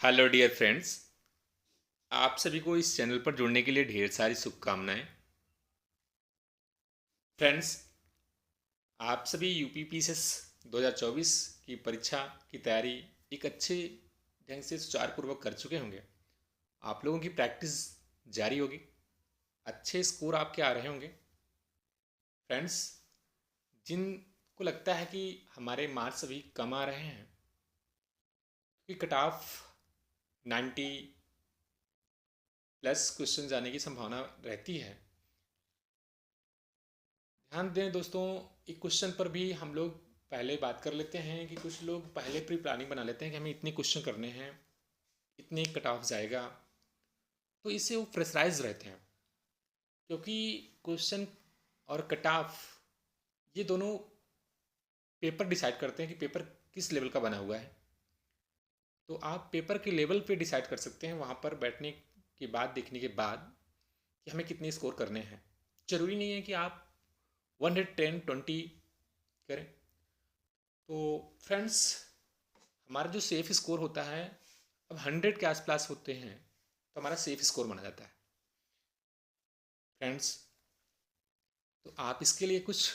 Hello dear friends. आप सभी को इस चैनल पर जुड़ने के लिए ढेर सारी शुभकामनाएं। फ्रेंड्स, आप सभी यूपीपीएसएस 2024 की परीक्षा की तैयारी एक अच्छे ढंग से सुचारुपूर्वक कर चुके होंगे। आप लोगों की प्रैक्टिस जारी होगी, अच्छे स्कोर आपके आ रहे होंगे। फ्रेंड्स, जिनको लगता है कि हमारे मार्क्स अभी कम आ रहे हैं क्योंकि कट ऑफ 90 प्लस क्वेश्चन जाने की संभावना रहती है, ध्यान दें दोस्तों। एक क्वेश्चन पर भी हम लोग पहले बात कर लेते हैं कि कुछ लोग पहले प्री प्लानिंग बना लेते हैं कि हमें इतने क्वेश्चन करने हैं, इतने कट ऑफ जाएगा, तो इससे वो प्रेशराइज रहते हैं क्योंकि क्वेश्चन और कट ऑफ ये दोनों पेपर डिसाइड करते हैं कि पेपर किस लेवल का बना हुआ है। तो आप पेपर के लेवल पे डिसाइड कर सकते हैं वहाँ पर बैठने के बाद, देखने के बाद, कि हमें कितने स्कोर करने हैं। ज़रूरी नहीं है कि आप 110 20 करें। तो फ्रेंड्स, हमारा जो सेफ स्कोर होता है, अब 100 के आसपास होते हैं तो हमारा सेफ स्कोर माना जाता है। फ्रेंड्स, तो आप इसके लिए कुछ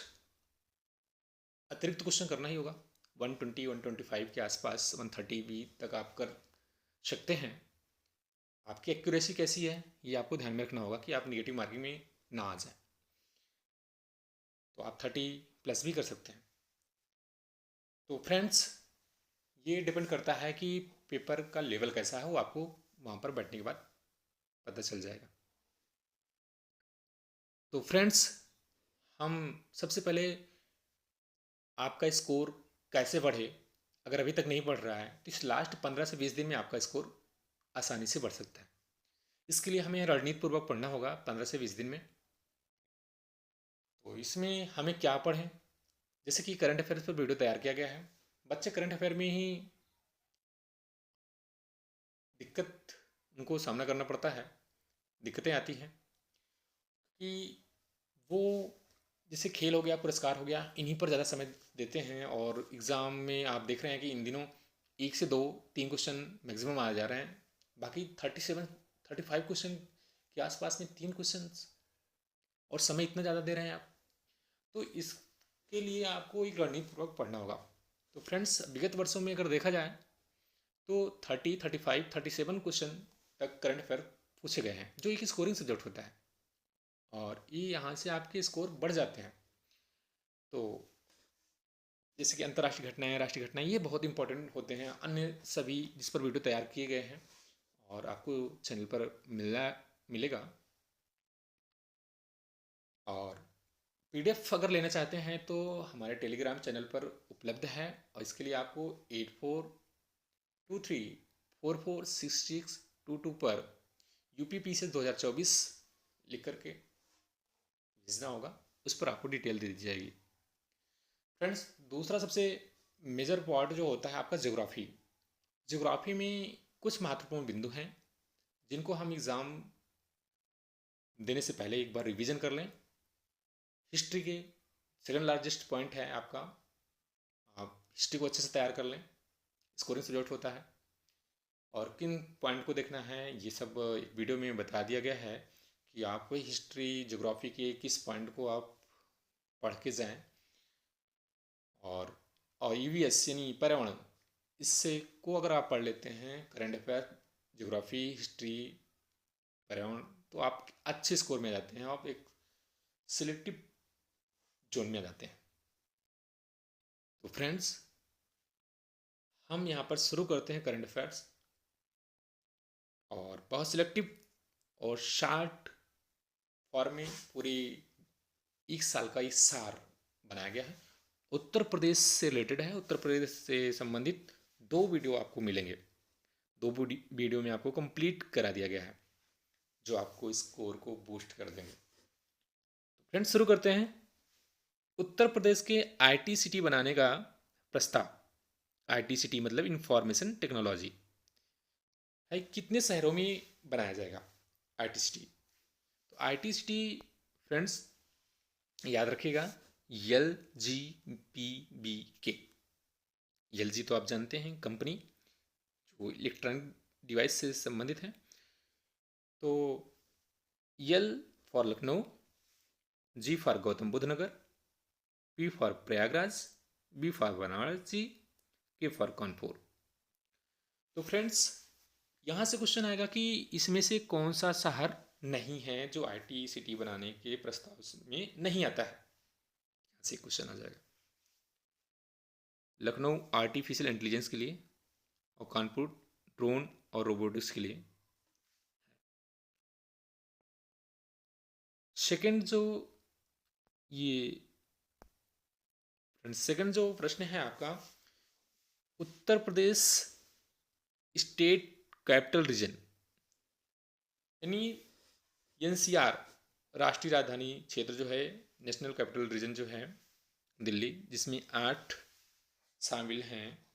अतिरिक्त क्वेश्चन करना ही होगा। 120 125 के आसपास, 130 भी तक आप कर सकते हैं। आपकी एक्यूरेसी कैसी है ये आपको ध्यान में रखना होगा कि आप निगेटिव मार्किंग में ना आ जाए। तो आप 30 प्लस भी कर सकते हैं। तो फ्रेंड्स, ये डिपेंड करता है कि पेपर का लेवल कैसा है, वो आपको वहाँ पर बैठने के बाद पता चल जाएगा। तो फ्रेंड्स, हम सबसे पहले आपका स्कोर कैसे बढ़े, अगर अभी तक नहीं बढ़ रहा है तो इस लास्ट 15 से 20 दिन में आपका स्कोर आसानी से बढ़ सकता है। इसके लिए हमें रणनीतिपूर्वक पढ़ना होगा 15 से 20 दिन में। तो इसमें हमें क्या पढ़ें, जैसे कि करंट अफेयर्स पर वीडियो तैयार किया गया है। बच्चे करंट अफेयर में ही दिक्कत उनको सामना करना पड़ता है, दिक्कतें आती हैं कि वो जैसे खेल हो गया, पुरस्कार हो गया, इन्हीं पर ज़्यादा समय देते हैं। और एग्ज़ाम में आप देख रहे हैं कि इन दिनों एक से दो, तीन क्वेश्चन मैक्सिमम आ जा रहे हैं। बाकी 37 35 क्वेश्चन के आसपास में तीन क्वेश्चन, और समय इतना ज़्यादा दे रहे हैं आप। तो इसके लिए आपको एक रणनीतिपूर्वक पढ़ना होगा। तो फ्रेंड्स, विगत वर्षों में अगर देखा जाए तो 30 35 37 क्वेश्चन तक करंट अफेयर पूछे गए हैं, जो एक स्कोरिंग सब्जेक्ट होता है, और ये यहाँ से आपके स्कोर बढ़ जाते हैं। तो जैसे कि अंतर्राष्ट्रीय घटनाएं, राष्ट्रीय घटनाएं, ये बहुत इंपॉर्टेंट होते हैं। अन्य सभी जिस पर वीडियो तैयार किए गए हैं और आपको चैनल पर मिलेगा। और पीडीएफ अगर लेना चाहते हैं तो हमारे टेलीग्राम चैनल पर उपलब्ध है, और इसके लिए आपको 8423446622 पर यूपीपीएससी 2024 लिख करके भेजना होगा। उस पर आपको डिटेल दे दी जाएगी। फ्रेंड्स, दूसरा सबसे मेजर पार्ट जो होता है आपका ज्योग्राफी। ज्योग्राफी में कुछ महत्वपूर्ण बिंदु हैं जिनको हम एग्ज़ाम देने से पहले एक बार रिवीजन कर लें। हिस्ट्री के सेकंड लार्जेस्ट पॉइंट है आपका, आप हिस्ट्री को अच्छे से तैयार कर लें, स्कोरिंग सब्जेक्ट होता है। और किन पॉइंट को देखना है ये सब वीडियो में बता दिया गया है कि आपको हिस्ट्री ज्योग्राफी के किस पॉइंट को आप पढ़ के जाएं। और ईवीएस यानी पर्यावरण, इससे को अगर आप पढ़ लेते हैं, करंट अफेयर, ज्योग्राफी, हिस्ट्री, पर्यावरण, तो आप अच्छे स्कोर में जाते हैं, आप एक सिलेक्टिव जोन में जाते हैं। तो फ्रेंड्स, हम यहाँ पर शुरू करते हैं करंट अफेयर्स, और बहुत सिलेक्टिव और शार्ट फॉर्म में पूरी एक साल का एक सार बनाया गया है। उत्तर प्रदेश से रिलेटेड है, उत्तर प्रदेश से संबंधित दो वीडियो आपको मिलेंगे। दो वीडियो में आपको कंप्लीट करा दिया गया है जो आपको स्कोर को बूस्ट कर देंगे। तो फ्रेंड्स, शुरू करते हैं। उत्तर प्रदेश के आईटी सिटी बनाने का प्रस्ताव, आईटी सिटी मतलब इंफॉर्मेशन टेक्नोलॉजी है, कितने शहरों में बनाया जाएगा आईटी सिटी? तो आईटी सिटी फ्रेंड्स याद रखिएगा, LGPBK। LG तो आप जानते हैं कंपनी जो इलेक्ट्रॉनिक डिवाइस से संबंधित हैं। तो L for Lucknow, G for Gautam Buddha Nagar, P for Prayagraj, B for Varanasi, K for Kanpur. तो फ्रेंड्स, यहाँ से क्वेश्चन आएगा कि इसमें से कौन सा शहर नहीं है जो आईटी सिटी बनाने के प्रस्ताव में नहीं आता है। यहाँ से क्वेश्चन आ जाएगा। लखनऊ आर्टिफिशियल इंटेलिजेंस के लिए और कानपुर ड्रोन और रोबोटिक्स के लिए। सेकंड जो प्रश्न है आपका, Uttar Pradesh state capital region यानी एनसीआर, राष्ट्रीय राजधानी क्षेत्र जो है, नेशनल कैपिटल रीजन जो है दिल्ली, जिसमें 8 शामिल हैं,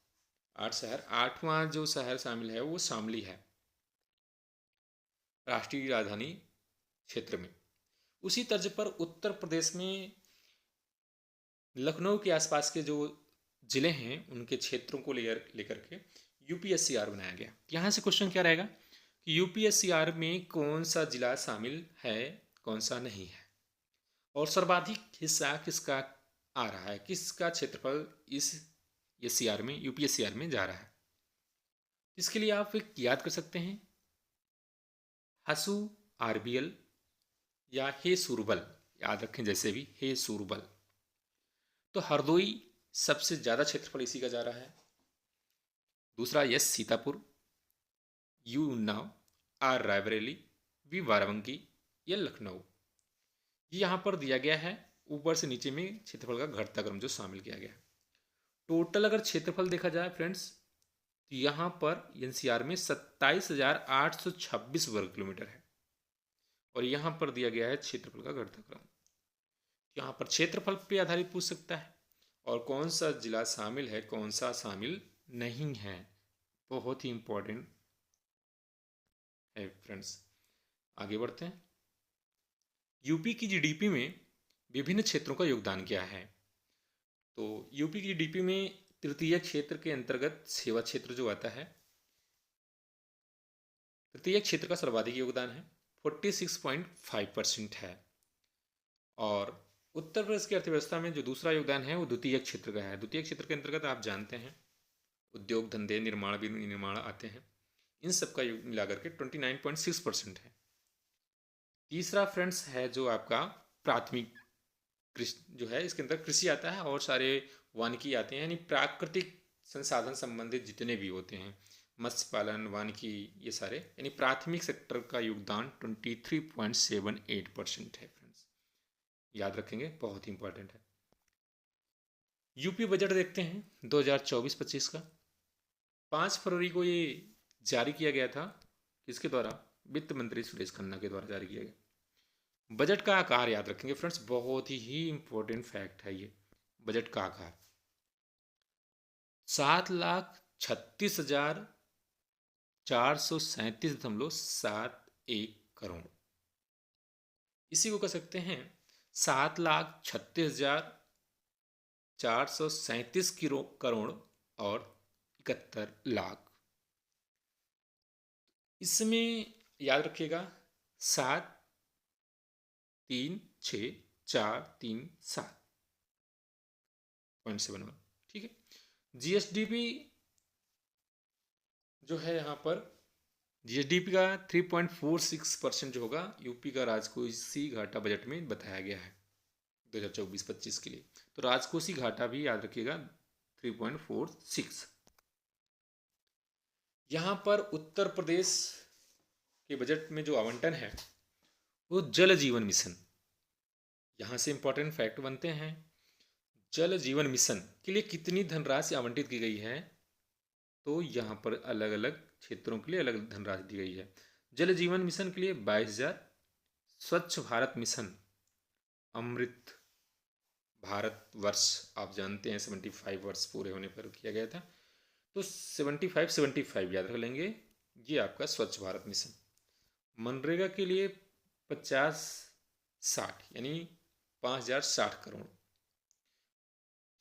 8 शहर। 8वां जो शहर शामिल है वो शामली है राष्ट्रीय राजधानी क्षेत्र में। उसी तर्ज पर उत्तर प्रदेश में लखनऊ के आसपास के जो जिले हैं उनके क्षेत्रों को लेकर के यूपीएससीआर बनाया गया। यहाँ से क्वेश्चन क्या रहेगा कि यूपीएससीआर में कौन सा जिला शामिल है, कौन सा नहीं है, और सर्वाधिक हिस्सा किसका आ रहा है, किसका क्षेत्रफल इस एससीआर में, यूपीएससीआर में जा रहा है। इसके लिए आप एक याद कर सकते हैं, हसू आरबीएल या हे सुरबल, याद रखें जैसे भी, हे सुरबल। तो हरदोई सबसे ज़्यादा क्षेत्रफल इसी का जा रहा है। दूसरा S Sitapur, U Unnao, R Raebareli, V Barabanki, या लखनऊ। ये यहाँ पर दिया गया है, ऊपर से नीचे में क्षेत्रफल का घटता क्रम जो शामिल किया गया है। टोटल अगर क्षेत्रफल देखा जाए फ्रेंड्स, तो यहाँ पर एनसीआर में 27,826 वर्ग किलोमीटर है, और यहाँ पर दिया गया है क्षेत्रफल का घटता क्रम। यहाँ पर क्षेत्रफल पे आधारित पूछ सकता है, और कौन सा जिला शामिल है, कौन सा शामिल नहीं है, बहुत ही इंपॉर्टेंट है फ्रेंड्स। आगे बढ़ते हैं। यूपी की जीडीपी में विभिन्न क्षेत्रों का योगदान क्या है। तो यूपी की जीडीपी में तृतीय क्षेत्र के अंतर्गत सेवा क्षेत्र जो आता है, तृतीय क्षेत्र का सर्वाधिक योगदान है, 46.5% है। और उत्तर प्रदेश की अर्थव्यवस्था में जो दूसरा योगदान है वो द्वितीय क्षेत्र का है। द्वितीय क्षेत्र के अंतर्गत आप जानते हैं उद्योग धंधे, निर्माण आते हैं, इन सब का मिलाकर के 29.6% है। तीसरा फ्रेंड्स है जो आपका प्राथमिक कृषि जो है, इसके अंदर कृषि आता है और सारे वानिकी आते हैं, यानी प्राकृतिक संसाधन संबंधित जितने भी होते हैं, मत्स्य पालन, वानिकी, ये सारे, यानी प्राथमिक सेक्टर का योगदान 23.78% है फ्रेंड्स। याद रखेंगे, बहुत ही इंपॉर्टेंट है। यूपी बजट देखते हैं 2024-25 का। 5 फरवरी को ये जारी किया गया था, किसके द्वारा, वित्त मंत्री सुरेश खन्ना के द्वारा जारी किया गया। बजट का आकार याद रखेंगे फ्रेंड्स, बहुत ही इंपॉर्टेंट फैक्ट है ये। बजट का आकार 7,36,437.71 करोड़। इसी को कह सकते हैं 7,36,437 करोड़ और 71 लाख। इसमें याद रखिएगा 7,3,6,4,3,7.71, ठीक है। जीएसडीपी जो है यहाँ पर, जीएसडीपी का 3.46% जो होगा, यूपी का राजकोषीय घाटा बजट में बताया गया है 2024-25 के लिए। तो राजकोषीय घाटा भी याद रखिएगा 3.46। यहाँ पर उत्तर प्रदेश के बजट में जो आवंटन है वो जल जीवन मिशन, यहाँ से इंपॉर्टेंट फैक्ट बनते हैं। जल जीवन मिशन के लिए कितनी धनराशि आवंटित की गई है, तो यहाँ पर अलग अलग क्षेत्रों के लिए अलग धनराशि दी गई है। जल जीवन मिशन के लिए 22,000, स्वच्छ भारत मिशन, अमृत भारत वर्ष, आप जानते हैं 75 वर्ष पूरे होने पर किया गया था, तो 75 याद रख लेंगे, ये आपका स्वच्छ भारत मिशन। मनरेगा के लिए 50-60 यानी 5,060 करोड़।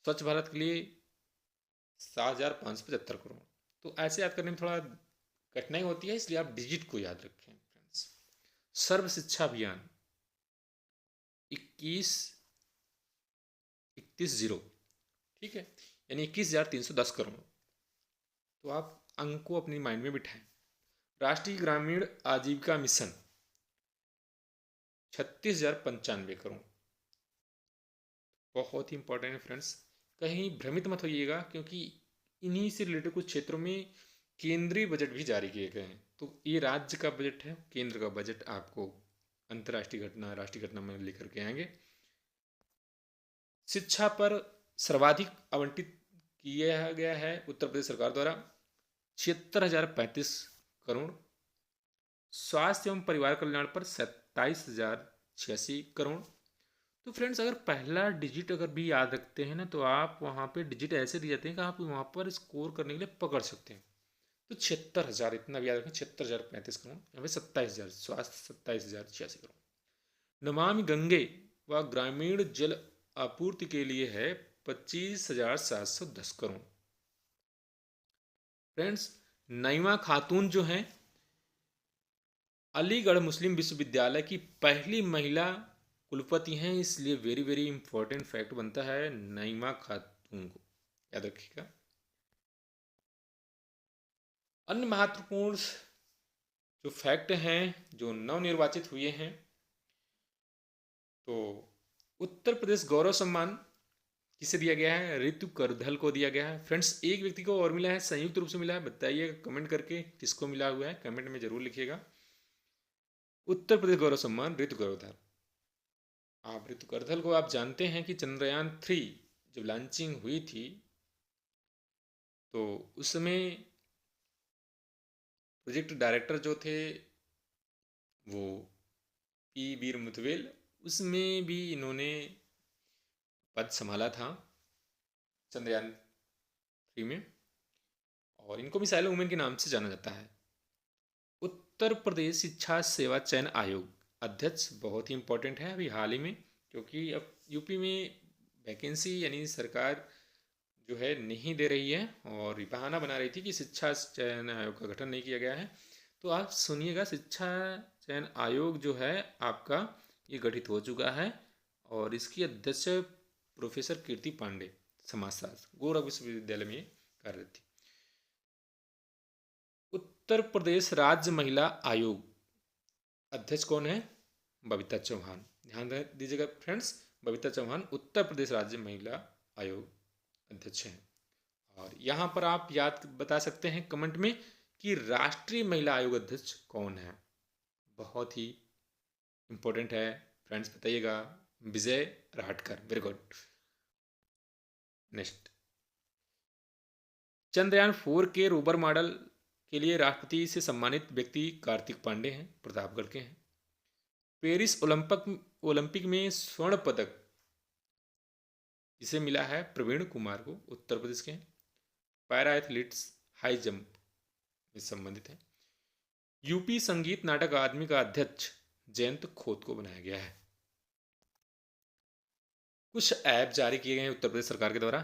स्वच्छ भारत के लिए 7,575 करोड़। तो ऐसे याद करने में थोड़ा कठिनाई होती है, इसलिए आप डिजिट को याद रखें फ्रेंड्स। सर्व शिक्षा अभियान 21-21-0, ठीक है, यानी 21,310 करोड़। तो आप अंक को अपनी माइंड में बिठाएं। राष्ट्रीय ग्रामीण आजीविका मिशन 36,095 करोड़। बहुत ही इंपॉर्टेंट है फ्रेंड्स, कहीं भ्रमित मत होइएगा, क्योंकि इन्हीं से रिलेटेड कुछ क्षेत्रों में केंद्रीय बजट भी जारी किए गए हैं। तो ये राज्य का बजट है, केंद्र का बजट आपको अंतर्राष्ट्रीय घटना, राष्ट्रीय घटना में लेकर के आएंगे। शिक्षा पर सर्वाधिक आवंटित किया गया है उत्तर प्रदेश सरकार द्वारा 76,035 करोड़। स्वास्थ्य एवं परिवार कल्याण पर 27,086 करोड़। तो फ्रेंड्स, अगर पहला डिजिट अगर भी याद रखते हैं ना, तो आप वहाँ पे डिजिट ऐसे दिए जाते हैं कि आप वहाँ पर स्कोर करने के लिए पकड़ सकते हैं। तो 76,000, इतना भी याद रखें, 76,035 करोड़, यहाँ पे 27,000, स्वास्थ्य 27,086 करोड़। नमामि गंगे व ग्रामीण जल आपूर्ति के लिए है 25,710 करोड़। फ्रेंड्स, नईमा खातून जो हैं अलीगढ़ मुस्लिम विश्वविद्यालय की पहली महिला कुलपति हैं, इसलिए वेरी वेरी इंपॉर्टेंट फैक्ट बनता है नईमा खातून को याद रखिएगा। अन्य महत्वपूर्ण जो फैक्ट हैं जो नवनिर्वाचित हुए हैं, तो उत्तर प्रदेश गौरव सम्मान किसे दिया गया है? ऋतु करधल को दिया गया है। फ्रेंड्स, एक व्यक्ति को और मिला है, संयुक्त रूप से मिला है, बताइएगा कमेंट करके किसको मिला हुआ है, कमेंट में जरूर लिखिएगा। उत्तर प्रदेश गौरव सम्मान ऋतु करधल। आप ऋतु करधल को आप जानते हैं कि चंद्रयान 3 जब लॉन्चिंग हुई थी, तो उसमें प्रोजेक्ट डायरेक्टर जो थे वो पी वीर मुथवेल, उसमें भी इन्होंने पद संभाला था चंद्रयान 3 में, और इनको मिसाइल वुमेन के नाम से जाना जाता है। उत्तर प्रदेश शिक्षा सेवा चयन आयोग अध्यक्ष बहुत ही इंपॉर्टेंट है अभी हाल ही में, क्योंकि अब यूपी में वैकेंसी यानी सरकार जो है नहीं दे रही है, और बहाना बना रही थी कि शिक्षा चयन आयोग का गठन नहीं किया गया है। तो आप सुनिएगा, शिक्षा चयन आयोग जो है आपका ये गठित हो चुका है, और इसकी अध्यक्ष प्रोफेसर कीर्ति पांडे, समाजशास्त्र, गोरख विश्वविद्यालय में कार्यरत थी। उत्तर प्रदेश राज्य महिला आयोग अध्यक्ष कौन है? बबीता चौहान। ध्यान दीजिएगा फ्रेंड्स, बबीता चौहान उत्तर प्रदेश राज्य महिला आयोग अध्यक्ष हैं। और यहाँ पर आप याद बता सकते हैं कमेंट में कि राष्ट्रीय महिला आयोग अध्यक्ष कौन है। बहुत ही इंपॉर्टेंट है फ्रेंड्स, बताइएगा। Vijaya Rahatkar, very good. Next, Chandrayaan 4 के रोवर मॉडल के लिए राष्ट्रपति से सम्मानित व्यक्ति कार्तिक पांडे हैं, प्रतापगढ़ के हैं। पेरिस ओलंपिक में स्वर्ण पदक इसे मिला है प्रवीण कुमार को, उत्तर प्रदेश के हैं। पैरा एथलीट्स हाई जंप में संबंधित है। यूपी संगीत नाटक अकादमी का अध्यक्ष जयंत खोत को बनाया गया है। कुछ ऐप जारी किए गए हैं उत्तर प्रदेश सरकार के द्वारा,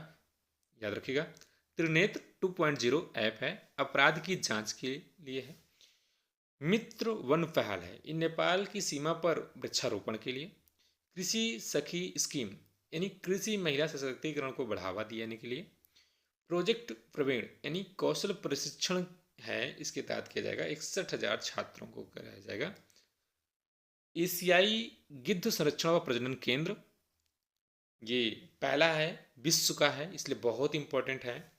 याद रखिएगा। त्रिनेत्र 2.0 ऐप है, अपराध की जांच के लिए है। मित्र वन पहल है, इन नेपाल की सीमा पर वृक्षारोपण के लिए। कृषि सखी स्कीम यानी कृषि महिला सशक्तिकरण को बढ़ावा देने के लिए। प्रोजेक्ट प्रवीण यानी कौशल प्रशिक्षण है, इसके तहत किया जाएगा, 61,000 छात्रों को कराया जाएगा। एशियाई गिद्ध संरक्षण व प्रजनन केंद्र, ये पहला है, विश्व का है, इसलिए बहुत इंपॉर्टेंट है।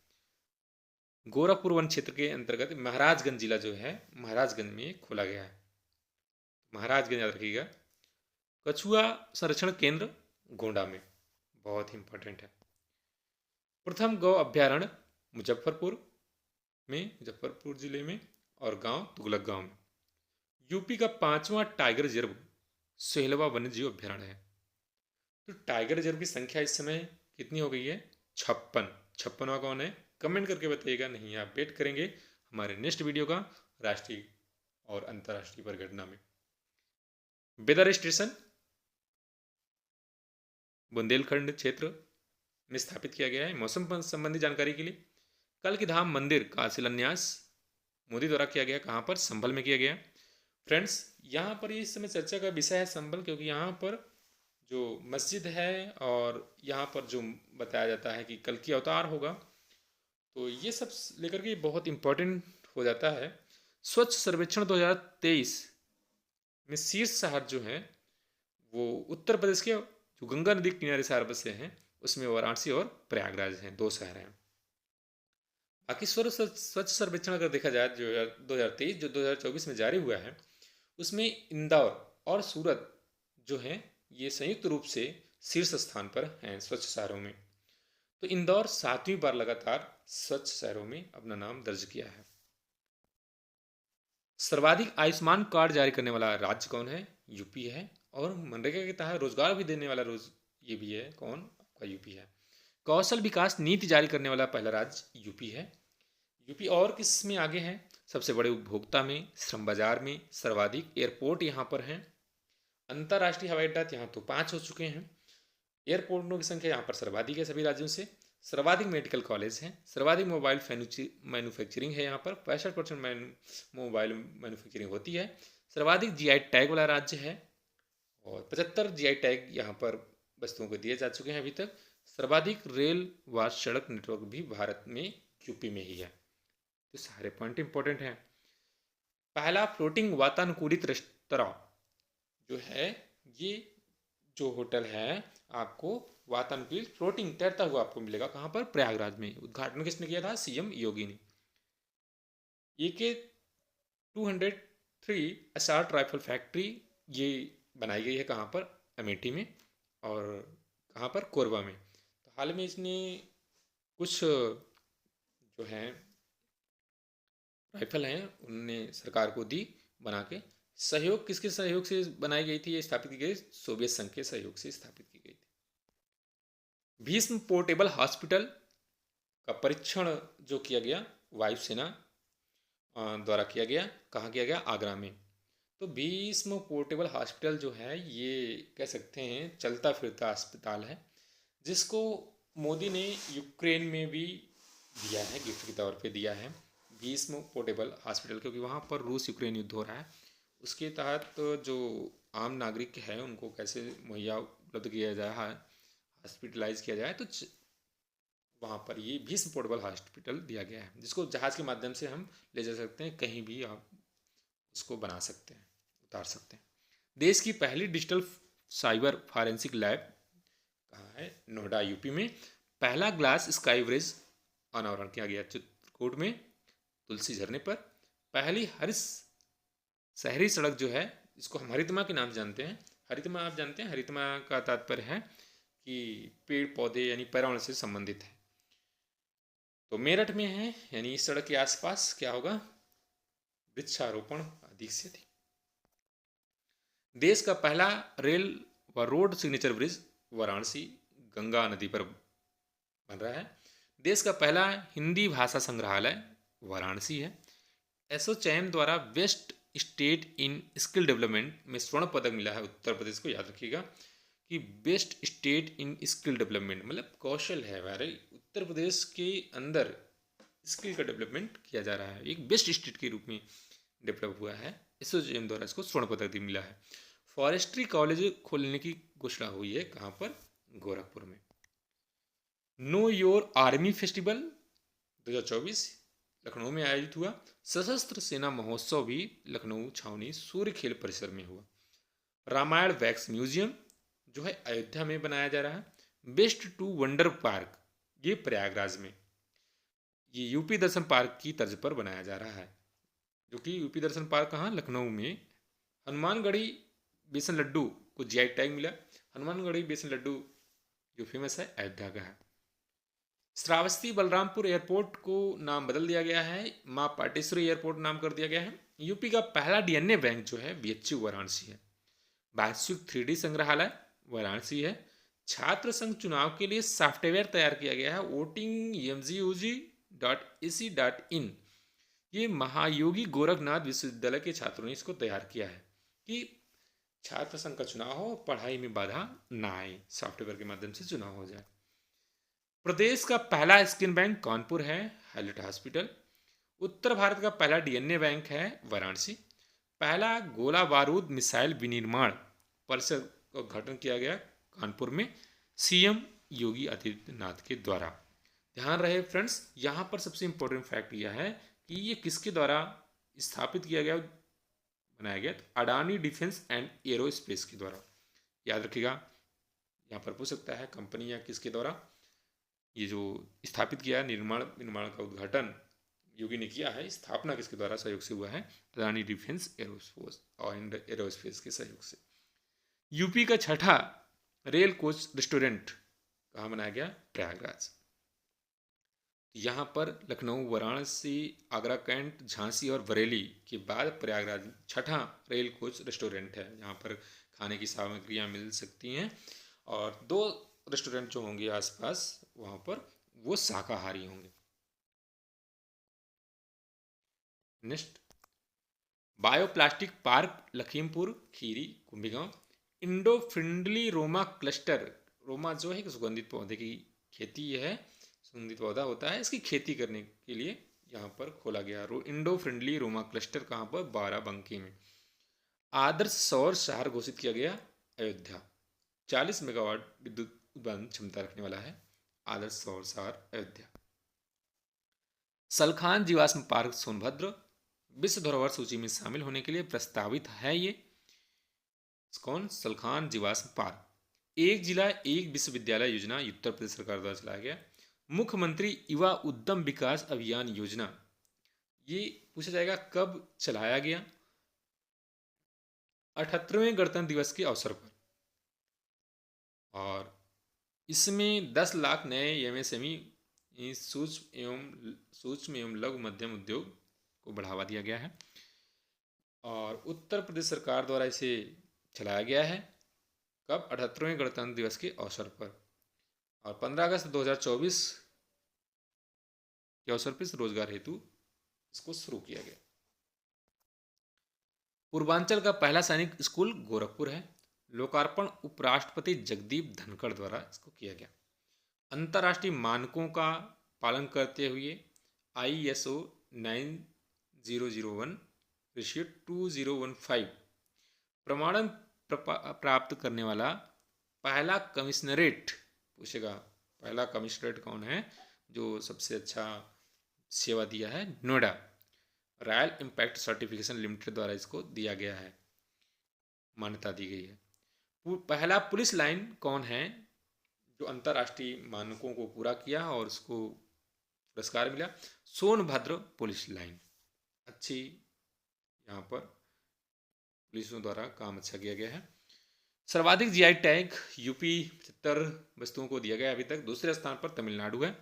गोरखपुर वन क्षेत्र के अंतर्गत महाराजगंज जिला जो है, महाराजगंज में खोला गया है, महाराजगंज याद रखिएगा। कछुआ संरक्षण केंद्र गोंडा में, बहुत ही इंपॉर्टेंट है। प्रथम गौ अभ्यारण्य मुजफ्फरपुर जिले में, और गांव तुगलक गांव में। यूपी का 5वां टाइगर रिजर्व सोहेलवा वन्यजीव अभ्यारण्य है। तो टाइगर रिजर्व की संख्या इस समय कितनी हो गई है? 56। 56वां कौन है? कमेंट करके बताइएगा, नहीं आप वेट करेंगे हमारे नेक्स्ट वीडियो का राष्ट्रीय और अंतर्राष्ट्रीय परिघटना में। वेदर स्टेशन बुंदेलखंड क्षेत्र में स्थापित किया गया है मौसम संबंधी जानकारी के लिए। कल की धाम मंदिर का शिलान्यास मोदी द्वारा किया गया। कहाँ पर? संभल में किया गया। फ्रेंड्स, यहाँ पर इस समय चर्चा का विषय है संभल, क्योंकि यहाँ पर जो मस्जिद है और यहाँ पर जो बताया जाता है कि कल की अवतार होगा, तो ये सब लेकर के बहुत इम्पोर्टेंट हो जाता है। स्वच्छ सर्वेक्षण 2023 में शीर्ष शहर जो हैं वो उत्तर प्रदेश के जो गंगा नदी के किनारे शहर बसे हैं, उसमें वाराणसी और प्रयागराज हैं, 2 शहर हैं। बाकी स्वच्छ सर्वेक्षण अगर देखा जाए जो 2023 जो 2024 में जारी हुआ है, उसमें इंदौर और सूरत जो हैं ये संयुक्त रूप से शीर्ष स्थान पर हैं स्वच्छ शहरों में। तो इंदौर 7वीं बार लगातार स्वच्छ शहरों में अपना नाम दर्ज किया है। सर्वाधिक आयुष्मान कार्ड जारी करने वाला राज्य कौन है? यूपी है। और मनरेगा के तहत रोजगार भी देने वाला ये भी है, कौन? आपका यूपी है। कौशल विकास नीति जारी करने वाला पहला राज्य यूपी है। यूपी और किस में आगे है? सबसे बड़े उपभोक्ता में, श्रम बाजार में, सर्वाधिक एयरपोर्ट यहाँ पर हैं। अंतर्राष्ट्रीय हवाई अड्डा यहाँ तो 5 हो चुके हैं। एयरपोर्टों की संख्या यहाँ पर सर्वाधिक है सभी राज्यों से। सर्वाधिक मेडिकल कॉलेज हैं। सर्वाधिक मोबाइल मैन्युफैक्चरिंग है, यहाँ पर 65% मोबाइल मैन्युफैक्चरिंग होती है। सर्वाधिक जीआई टैग वाला राज्य है और 75 जीआई टैग यहाँ पर वस्तुओं को दिए जा चुके हैं अभी तक। सर्वाधिक रेल व सड़क नेटवर्क भी भारत में यूपी में ही है। तो सारे पॉइंट इंपॉर्टेंट हैं। पहला फ्लोटिंग वातानुकूलित रेस्तरां जो है, ये जो होटल है आपको वातानुकूलित फ्लोटिंग तैरता हुआ आपको मिलेगा। कहाँ पर? प्रयागराज में। उद्घाटन किसने किया था? सीएम योगी ने। ये के 203 असॉल्ट राइफल फैक्ट्री ये बनाई गई है। कहाँ पर? अमेठी में। और कहाँ पर? कोरबा में। तो हाल में इसने कुछ जो हैं राइफल हैं उनने सरकार को दी बना के। सहयोग किसके सहयोग से बनाई गई थी? ये स्थापित की गई सोवियत संघ के सहयोग से स्थापित की गई थी। भीष्म पोर्टेबल हॉस्पिटल का परीक्षण जो किया गया वायुसेना द्वारा किया गया। कहाँ किया गया? आगरा में। तो भीष्म पोर्टेबल हॉस्पिटल जो है ये कह सकते हैं चलता फिरता अस्पताल है, जिसको मोदी ने यूक्रेन में भी दिया है, गिफ्ट के तौर पे दिया है भीष्म पोर्टेबल हॉस्पिटल, क्योंकि वहाँ पर रूस यूक्रेन युद्ध हो रहा है। उसके तहत जो आम नागरिक है उनको कैसे मुहैया उपलब्ध किया जाए, हॉस्पिटलाइज किया जाए, तो वहाँ पर ये भीष्म पोर्टेबल हॉस्पिटल दिया गया है, जिसको जहाज़ के माध्यम से हम ले जा सकते हैं, कहीं भी आप उसको बना सकते हैं, उतार सकते हैं। देश की पहली डिजिटल साइबर फॉरेंसिक लैब कहाँ है? नोएडा यूपी में। पहला ग्लास स्काई ब्रिज अनावरण किया गया चित्रकूट में तुलसी झरने पर। पहली हरित शहरी सड़क जो है, इसको हम हरितमा के नाम जानते हैं। हरितमा आप जानते हैं? हरितमा का तात्पर्य है कि पेड़ पौधे यानी पर्यावरण से संबंधित है। तो मेरठ में है, यानी इस सड़क के आसपास क्या होगा? वृक्षारोपण अधिक से अधिक। देश का पहला रेल व road signature bridge Varanasi Ganga नदी पर बन रहा है। देश का पहला हिंदी भाषा संग्रहालय वाराणसी है। एसोचैम द्वारा best state in skill development में स्वर्ण पदक मिला है उत्तर प्रदेश को। याद रखिएगा कि best state in skill development मतलब कौशल है हमारे उत्तर प्रदेश के अंदर स्किल का डेवलपमेंट किया जा रहा है, एक बेस्ट स्टेट के रूप में डेवलप हुआ है। एसोचैम द्वारा इसको स्वर्ण पदक भी मिला है। फॉरेस्ट्री कॉलेज खोलने की घोषणा हुई है। कहाँ पर? गोरखपुर में। Know your army festival 2024 Lucknow में आयोजित हुआ। सशस्त्र सेना महोत्सव भी लखनऊ छावनी सूर्य खेल परिसर में हुआ। रामायण वैक्स म्यूजियम जो है अयोध्या में बनाया जा रहा है। बेस्ट टू वंडर पार्क ये प्रयागराज में, ये यूपी दर्शन पार्क की तर्ज पर बनाया जा रहा है, जो कि यूपी दर्शन पार्क कहाँ? लखनऊ में। हनुमानगढ़ी बेसन लड्डू को जीआई टैग मिला। हनुमानगढ़ी बेसन लड्डू जो फेमस है अयोध्या का है। श्रावस्ती बलरामपुर एयरपोर्ट को नाम बदल दिया गया है, माँ पाटेश्वरी एयरपोर्ट नाम कर दिया गया है। यूपी का पहला डीएनए बैंक जो है बीएचयू वाराणसी है। वैश्विक 3D संग्रहालय वाराणसी है। छात्र संघ चुनाव के लिए सॉफ्टवेयर तैयार किया गया है votingmgug.ac.in। ये महायोगी गोरखनाथ विश्वविद्यालय के छात्रों ने इसको तैयार किया है कि छात्र संघ का चुनाव हो, पढ़ाई में बाधा ना आए, सॉफ्टवेयर के माध्यम से चुनाव हो जाए। प्रदेश का पहला स्किन बैंक कानपुर है, हाईलाइट हॉस्पिटल। उत्तर भारत का पहला डीएनए बैंक है वाराणसी। पहला गोला बारूद मिसाइल विनिर्माण परिषद का उद्घाटन किया गया कानपुर में सीएम योगी आदित्यनाथ के द्वारा। ध्यान रहे फ्रेंड्स, यहाँ पर सबसे इंपॉर्टेंट फैक्ट यह है कि ये किसके द्वारा स्थापित किया गया, बनाया गया, तो अडानी डिफेंस एंड एरोस्पेस के द्वारा। याद रखिएगा, यहाँ पर पूछ सकता है कंपनी या किसके द्वारा ये जो स्थापित किया, निर्माण का उद्घाटन योगी ने किया है, स्थापना किसके द्वारा सहयोग से हुआ है, Adani defence aerospace and aerospace के सहयोग से। यूपी का छठा रेल कोच रेस्टोरेंट कहाँ बनाया गया, प्रयागराज। यहाँ पर लखनऊ, वाराणसी, आगरा कैंट, झांसी और बरेली के बाद प्रयागराज छठा रेल कोच रेस्टोरेंट है, जहाँ पर खाने की सामग्रियाँ मिल सकती हैं। और 2 रेस्टोरेंट जो होंगे आसपास वहाँ पर, वो शाकाहारी होंगे। Next, bioplastic park Lakhimpur Kheri Kumbhigaon. Indo friendly Roma cluster, Roma जो है कि सुगंधित पौधे की खेती है, सुगंधित पौधा होता है, इसकी खेती करने के लिए यहाँ पर खोला गया इंडो फ्रेंडली रोमा क्लस्टर। कहाँ पर, बाराबंकी में। आदर्श सौर शहर घोषित किया गया अयोध्या। 40 मेगावाट विद्युत उत्पादन क्षमता रखने वाला है आदर्श सौर शहर अयोध्या। सलखान जीवाश्म पार्क सोनभद्र विश्व धरोहर सूची में शामिल होने के लिए प्रस्तावित है। ये कौन, सलखान जीवाश्म पार्क। एक जिला एक विश्वविद्यालय योजना उत्तर प्रदेश सरकार द्वारा चलाया गया। मुख्यमंत्री युवा उद्यम विकास अभियान योजना, ये पूछा जाएगा कब चलाया गया, 78वें गणतंत्र दिवस के अवसर पर। और इसमें 10 लाख नए एमएसएमई सूक्ष्म एवं लघु मध्यम उद्योग को बढ़ावा दिया गया है। और उत्तर प्रदेश सरकार द्वारा इसे चलाया गया है कब, 78वें गणतंत्र दिवस के अवसर पर। और 15 अगस्त 2024 के अवसर पर रोजगार हेतु इसको शुरू किया गया। पूर्वांचल का पहला सैनिक स्कूल गोरखपुर है। लोकार्पण उपराष्ट्रपति जगदीप धनखड़ द्वारा इसको किया गया। अंतर्राष्ट्रीय मानकों का पालन करते हुए ISO 9001/2015 प्रमाणन प्राप्त करने वाला पहला कमिश्नरेट, पूछेगा पहला कमिश्नरेट कौन है जो सबसे अच्छा सेवा दिया है, Noida. Royal impact certification limited द्वारा इसको दिया गया है, मान्यता दी गई है। पहला पुलिस लाइन कौन है जो अंतर्राष्ट्रीय मानकों को पूरा किया और उसको पुरस्कार मिला, सोनभद्र पुलिस लाइन। अच्छी यहाँ पर पुलिसों द्वारा काम अच्छा किया गया है। सर्वाधिक जीआई टैग यूपी 75 वस्तुओं को दिया गया अभी तक। दूसरे स्थान पर तमिलनाडु है।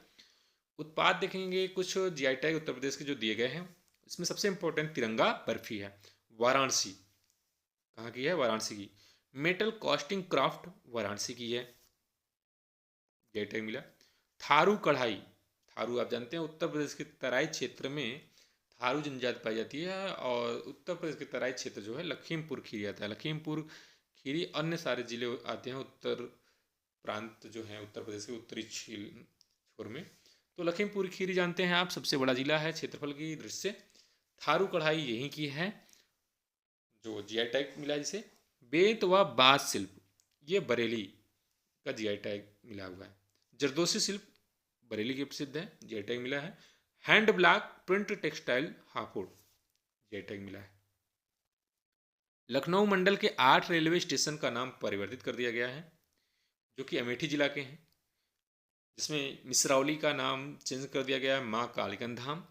उत्पाद देखेंगे कुछ जीआई टैग उत्तर प्रदेश के जो दिए गए हैं, इसमें सबसे इंपॉर्टेंट तिरंगा बर्फी है, वाराणसी। कहाँ की है, वाराणसी की। मेटल कास्टिंग क्राफ्ट वाराणसी की है, जीआई टैग मिला। थारू कढ़ाई, थारू आप जानते हैं उत्तर प्रदेश के तराई क्षेत्र में थारू जनजाति पाई जाती है। और उत्तर प्रदेश के तराई क्षेत्र जो है लखीमपुर खीरी आता है। लखीमपुर खीरी, अन्य सारे जिले आते हैं उत्तर प्रांत जो है उत्तर प्रदेश के उत्तरी छोर में। तो लखीमपुर खीरी जानते हैं आप, सबसे बड़ा जिला है क्षेत्रफल की दृष्टि से। थारू कढ़ाई यहीं की है जो जीआई टैग मिला है जिसे। बेंत व बांस शिल्प, ये बरेली का जीआई टैग मिला हुआ है। जरदोशी शिल्प बरेली के प्रसिद्ध है, जीआई टैग मिला है। Hand block print textile Hapur, GI tag मिला है। लखनऊ मंडल के 8 रेलवे स्टेशन का नाम परिवर्तित कर दिया गया है जो कि अमेठी जिला के हैं, जिसमें मिसरौली का नाम चेंज कर दिया गया है माँ कालीगंज धाम।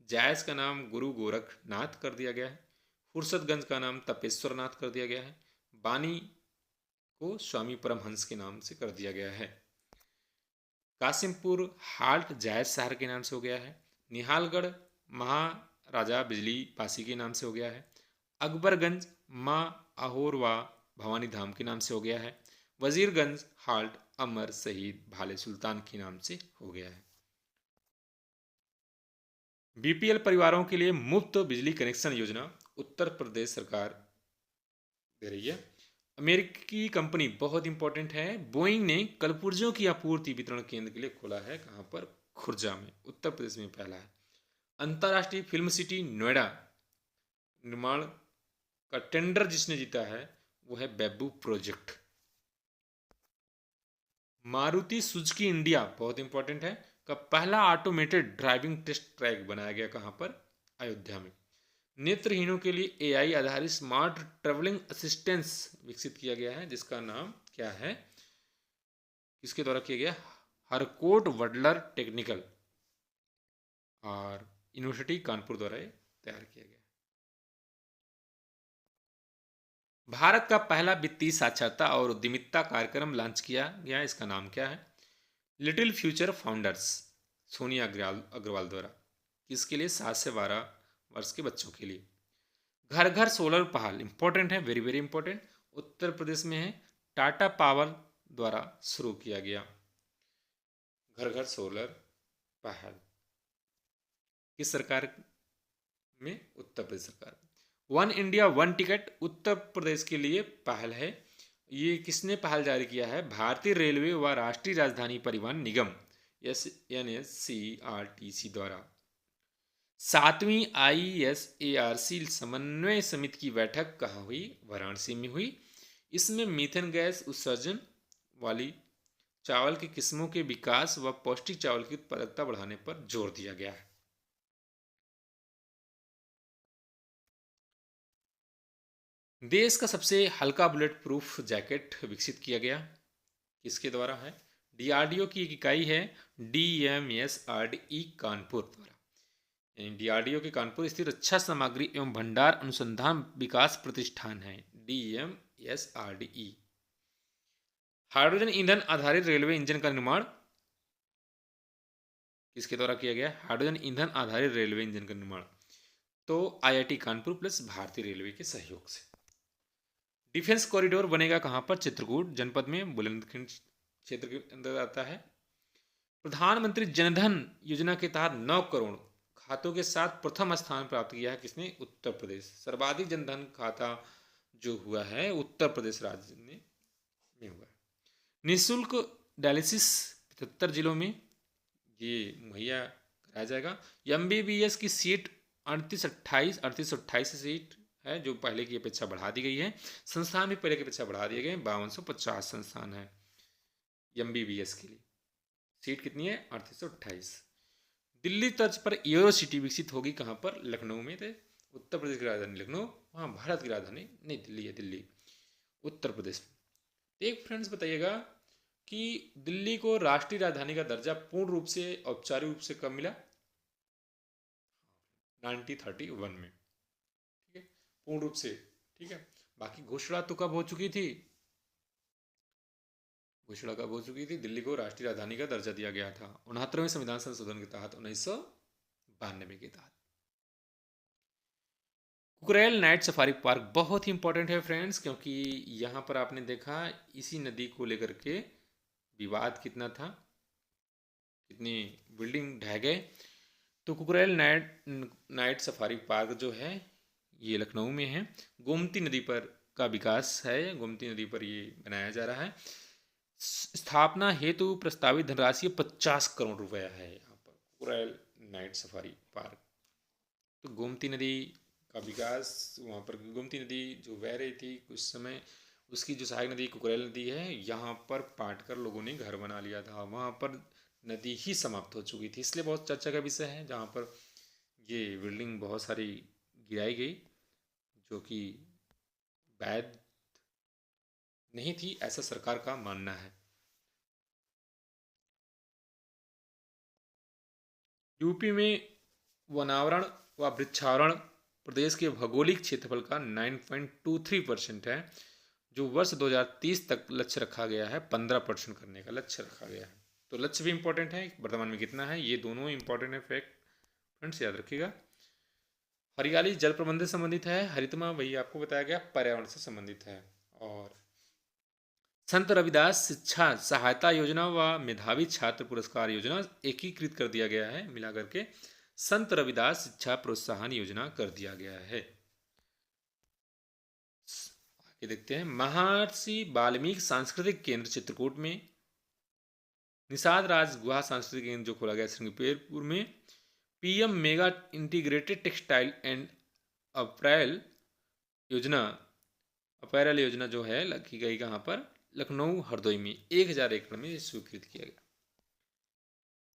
जायस का नाम गुरु गोरखनाथ कर दिया गया है। फुर्सतगंज का नाम तपेश्वर नाथ कर दिया गया है। बानी को स्वामी परमहंस के नाम से कर दिया गया है। कासिमपुर हाल्ट जायस शहर के नाम से हो गया है। निहालगढ़ महाराजा बिजली पासी के नाम से हो गया है। अकबरगंज माँ अहोरवा भवानी धाम के नाम से हो गया है। वजीरगंज हाल्ट अमर शहीद भाले सुल्तान के नाम से हो गया है। बीपीएल परिवारों के लिए मुफ्त बिजली कनेक्शन योजना उत्तर प्रदेश सरकार दे रही है। अमेरिकी कंपनी बहुत इंपॉर्टेंट है, बोइंग ने कलपुर्जों की आपूर्ति वितरण केंद्र के लिए खोला है। कहाँ पर, खुर्जा में, उत्तर प्रदेश में पहला है। अंतर्राष्ट्रीय फिल्म सिटी नोएडा निर्माण का टेंडर जिसने जीता है वो है bamboo project. Maruti Suzuki India बहुत इंपॉर्टेंट है का पहला ऑटोमेटेड ड्राइविंग टेस्ट ट्रैक बनाया गया कहाँ पर? अयोध्या में। नेत्रहीनों के लिए एआई आधारित स्मार्ट ट्रेवलिंग असिस्टेंस विकसित किया गया है जिसका नाम क्या है? किसके द्वारा किया गया? हरकोट वडलर टेक्निकल और यूनिवर्सिटी कानपुर द्वारा तैयार किया गया। भारत का पहला वित्तीय साक्षरता और उद्यमिता कार्यक्रम लॉन्च किया गया, इसका नाम क्या है? Little future founders, Sonia Agarwal द्वारा। किसके लिए? 7 से 12 वर्ष के बच्चों के लिए। घर घर सोलर पहल इंपॉर्टेंट है, very very important, Uttar Pradesh में है, टाटा पावर द्वारा शुरू किया गया। घर घर सोलर पहल किस सरकार में? उत्तर प्रदेश सरकार। One India one ticket Uttar Pradesh के लिए पहल है। ये किसने पहल जारी किया है? भारतीय रेलवे व राष्ट्रीय राजधानी परिवहन निगम NSCRTC द्वारा। 7वीं ISARC समन्वय समिति की बैठक कहाँ हुई? वाराणसी में हुई। इसमें मीथेन गैस उत्सर्जन वाली चावल की किस्मों के विकास व पौष्टिक चावल की उत्पादकता बढ़ाने पर जोर दिया गया है। देश का सबसे हल्का बुलेट प्रूफ जैकेट विकसित किया गया, किसके द्वारा है? DRDO की एक इकाई है DMSRDE कानपुर द्वारा। DRDO के कानपुर स्थित रक्षा सामग्री एवं भंडार अनुसंधान विकास प्रतिष्ठान है DMSRDE। हाइड्रोजन ईंधन आधारित रेलवे इंजन का निर्माण किसके द्वारा किया गया? हाइड्रोजन ईंधन आधारित रेलवे इंजन का निर्माण तो IIT कानपुर प्लस भारतीय रेलवे के सहयोग से। डिफेंस कॉरिडोर बनेगा कहाँ पर? चित्रकूट जनपद में, बुलंदखंड क्षेत्र के अंदर आता है। प्रधानमंत्री जनधन योजना के तहत 9 करोड़ खातों के साथ प्रथम स्थान प्राप्त किया है किसने? उत्तर प्रदेश। सर्वाधिक जनधन खाता जो हुआ है उत्तर प्रदेश राज्य में हुआ है। निःशुल्क डायलिसिस 75 जिलों में ये मुहैया कराया जाएगा। MBBS की सीट 3828 सीट है जो पहले की अपेक्षा बढ़ा दी गई है। संस्थान भी पहले की अपेक्षा बढ़ा दिए गए। 5250 संस्थान है MBBS के लिए। सीट कितनी है? 3828। दिल्ली तर्ज पर एयरो सिटी विकसित होगी कहाँ पर? लखनऊ में। थे उत्तर प्रदेश की राजधानी लखनऊ, वहाँ भारत की राजधानी नहीं दिल्ली है, दिल्ली उत्तर प्रदेश में। एक फ्रेंड्स बताइएगा कि दिल्ली को राष्ट्रीय राजधानी का दर्जा पूर्ण रूप से औपचारिक रूप से कब मिला? 1931 में, ठीक है, पूर्ण रूप से, ठीक है। बाकी घोषणा तो कब हो चुकी थी? घोषणा कब हो चुकी थी? दिल्ली को राष्ट्रीय राजधानी का दर्जा दिया गया था 69वें संविधान संशोधन के तहत 1992 के तहत। कुकरेल नाइट सफारी पार्क बहुत ही इंपॉर्टेंट है फ्रेंड्स, क्योंकि यहाँ पर आपने देखा इसी नदी को लेकर के विवाद कितना था, कितनी बिल्डिंग ढह गए। तो कुकरेल नाइट सफारी पार्क जो है ये लखनऊ में है। गोमती नदी पर का विकास है, गोमती नदी पर ये बनाया जा रहा है। स्थापना हेतु प्रस्तावित धनराशि 50 करोड़ रुपया है यहाँ पर कुकरेल नाइट सफारी पार्क। तो गोमती नदी का विकास, वहाँ पर गोमती नदी जो बह रही थी कुछ समय, उसकी जो सहायक नदी कुकरेल नदी है, यहाँ पर पाटकर लोगों ने घर बना लिया था। वहाँ पर नदी ही समाप्त हो चुकी थी, इसलिए बहुत चर्चा का विषय है। जहाँ पर ये बिल्डिंग बहुत सारी गिराई गई जो कि वैध नहीं थी, ऐसा सरकार का मानना है। यूपी में वनावरण व वृक्षावरण प्रदेश के भौगोलिक क्षेत्रफल का 9.23% है, जो वर्ष 2030 तक लक्ष्य रखा गया है। 15% करने का लक्ष्य रखा गया है। तो लक्ष्य भी इंपॉर्टेंट है, वर्तमान में कितना है, ये दोनों इंपॉर्टेंट है फैक्ट फ्रेंड्स, याद रखिएगा। हरियाली जल प्रबंधन से संबंधित है, हरितमा वही आपको बताया गया पर्यावरण से संबंधित है। और संत रविदास शिक्षा सहायता योजना व मेधावी छात्र पुरस्कार योजना एकीकृत कर दिया गया है, मिला करके संत रविदास शिक्षा प्रोत्साहन योजना कर दिया गया है। आगे देखते हैं, महर्षि वाल्मीकि सांस्कृतिक केंद्र चित्रकूट में, निषाद राज गुहा सांस्कृतिक केंद्र जो खोला गया श्रृंगपेरपुर में, PM mega integrated textile and apparel योजना अपैरल योजना जो है की गई कहाँ पर, लखनऊ हरदोई में 1000 एकड़ में स्वीकृत किया गया।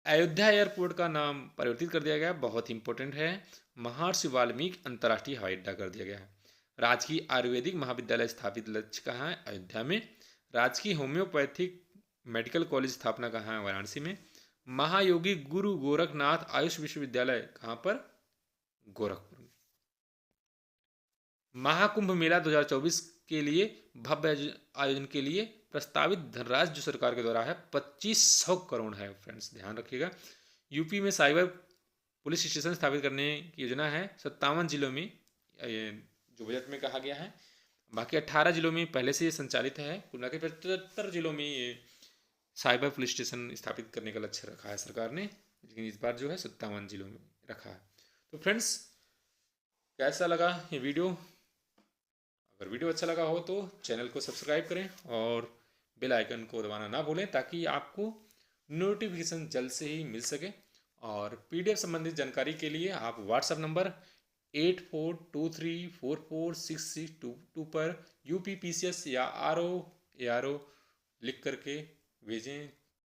अयोध्या एयरपोर्ट का नाम परिवर्तित कर दिया गया, बहुत इंपॉर्टेंट है। महर्षि वाल्मीकि अंतर्राष्ट्रीय हवाई अड्डा कर दिया गया है। राजकीय आयुर्वेदिक महाविद्यालय स्थापित लक्ष्य कहाँ है, अयोध्या में। राजकीय होम्योपैथिक मेडिकल कॉलेज स्थापना कहाँ है, वाराणसी में। महायोगी गुरु गोरखनाथ आयुष विश्वविद्यालय कहाँ पर, गोरखपुर में। महाकुंभ मेला 2024 के लिए भव्य आयोजन के लिए प्रस्तावित धनराशि जो सरकार के द्वारा है 2500 करोड़ है। फ्रेंड्स ध्यान रखिएगा। यूपी में साइबर पुलिस स्टेशन स्थापित करने की योजना है 57 जिलों में, जो बजट में कहा गया है। बाकी 18 जिलों में पहले से ये संचालित है। कुल मिलाकर 75 जिलों में ये साइबर पुलिस स्टेशन स्थापित करने का लक्ष्य रखा है सरकार ने, लेकिन इस बार जो है 57 जिलों में रखा है। तो फ्रेंड्स कैसा लगा ये वीडियो? अगर वीडियो अच्छा लगा हो तो चैनल को सब्सक्राइब करें और बेल आइकन को दबाना ना भूलें, ताकि आपको नोटिफिकेशन जल्द से ही मिल सके। और पीडीएफ संबंधित जानकारी के लिए आप व्हाट्सएप नंबर 8423446622 पर UPPCS या RO ARO लिख करके भेजें।